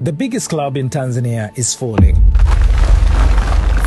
The biggest club in Tanzania is falling.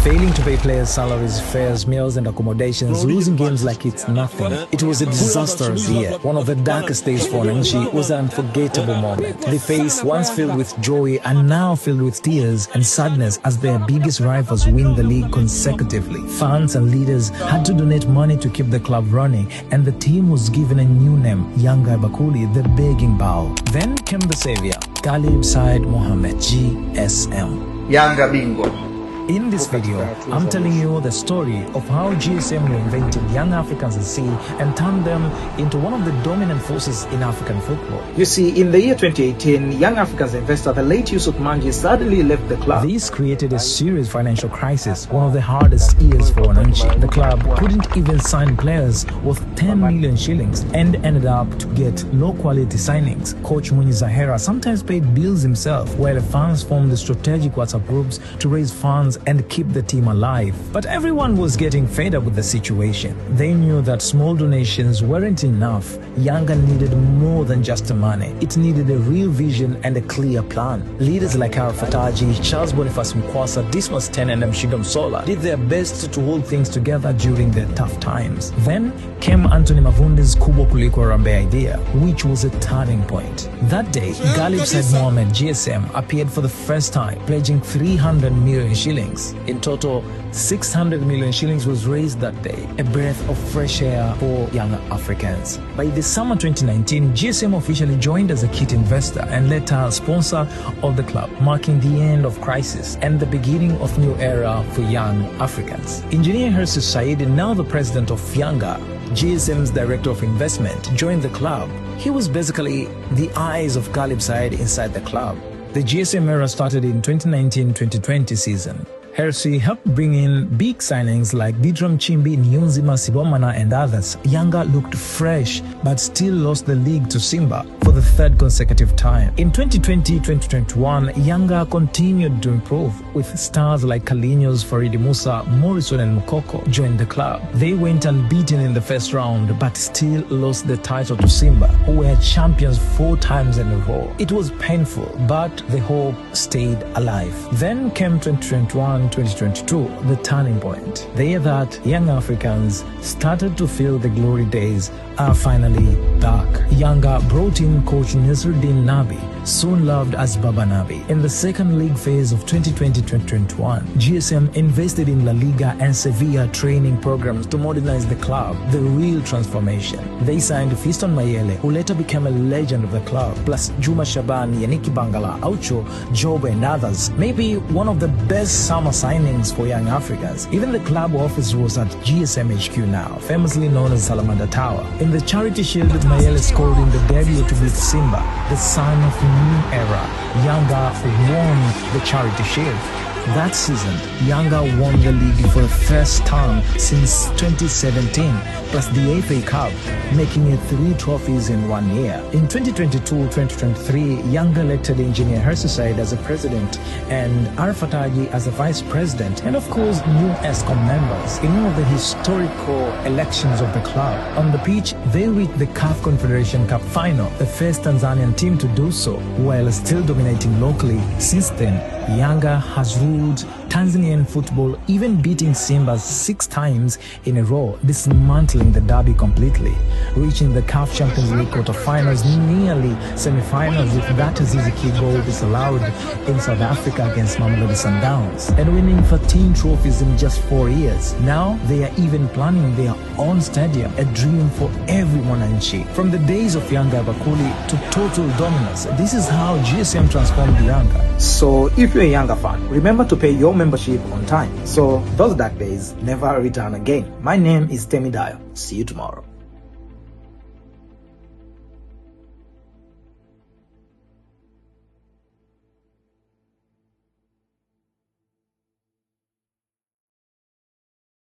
Failing to pay players' salaries, fares, meals and accommodations, losing games like it's nothing. It was a disastrous year. One of the darkest days for Wananchi was an unforgettable moment. They face, once filled with joy and now filled with tears and sadness as their biggest rivals win the league consecutively. Fans and leaders had to donate money to keep the club running, and the team was given a new name, Yanga Bakuli, the begging bowl. Then came the savior, Ghalib Said Mohamed, GSM. Yanga Bingo. In this video, I'm telling you the story of how GSM reinvented Young Africans SC and turned them into one of the dominant forces in African football. You see, in the year 2018, Young Africans investor, the late Yusuf Manji, suddenly left the club. This created a serious financial crisis, one of the hardest years for Wananchi. The club couldn't even sign players worth 10 million shillings and ended up to get low-quality signings. Coach Mwinyi Zahera sometimes paid bills himself, while fans formed the strategic WhatsApp groups to raise funds and keep the team alive. But everyone was getting fed up with the situation. They knew that small donations weren't enough. Yanga needed more than just the money. It needed a real vision and a clear plan. Leaders like Arafat Haji, Charles Boniface Mkwasa, Dismas Ten and Mshiga Msola did their best to hold things together during their tough times. Then came Anthony Mavunde's Kubwa Kuliko Harambee idea, which was a turning point. That day, Ghalib Said Mohamed, GSM, appeared for the first time, pledging 300 million shillings. In total, 600 million shillings was raised that day, a breath of fresh air for young Africans. By the summer 2019, GSM officially joined as a kit investor and later sponsor of the club, marking the end of crisis and the beginning of new era for young Africans. Engineer Hersi Said, now the president of Yanga, GSM's director of investment, joined the club. He was basically the eyes of Ghalib Said inside the club. The GSM era started in 2019-2020 season. Hersi helped bring in big signings like Didram Chimbi, Nyunzima Sibomana and others. Yanga looked fresh but still lost the league to Simba for the third consecutive time. In 2020-2021, Yanga continued to improve with stars like Carlinhos, Faridi Musa, Morrison and Mukoko joined the club. They went unbeaten in the first round but still lost the title to Simba, who were champions 4 times in a row. It was painful, but the hope stayed alive. Then came 2021-2022, the turning point. The year that young Africans started to feel the glory days are finally back. Yanga brought in coach Nasruddin Nabi, soon loved as Baba Nabi. In the second league phase of 2020-2021, GSM invested in La Liga and Sevilla training programs to modernize the club, the real transformation. They signed Fiston Mayele, who later became a legend of the club, plus Juma Shaban, Yannick Bangala, Aucho, Job and others. Maybe one of the best summer signings for young Africans. Even the club office was at GSM HQ now, famously known as Salamander Tower. In the Charity Shield, Mayele scored in the debut to beat Simba, the sign of a new era. Yanga won the Charity Shield. That season, Yanga won the league for the first time since 2017, plus the FA Cup, making it 3 trophies in 1 year. In 2022-2023, Yanga elected Engineer Hersi Said as a president and Arafat Haji as a vice president, and of course new ESCOM members in one of the historical elections of the club. On the pitch, they reached the CAF Confederation Cup final, the first Tanzanian team to do so, while still dominating locally. Since then, Yanga has ruled Tanzanian football, even beating Simba 6 times in a row, dismantling the derby completely, reaching the CAF Champions League quarterfinals, nearly semi-finals with that Azizi Ki goal disallowed in South Africa against Mamelodi Sundowns, and winning 13 trophies in just 4 years. Now they are even planning their own stadium, a dream for everyone in Wananchi. From the days of Yanga Bakuli to total dominance, this is how GSM transformed Yanga. So if you're a Yanga fan, remember to pay your membership on time, so those dark days never return again. My name is Temi Dayo. See you tomorrow.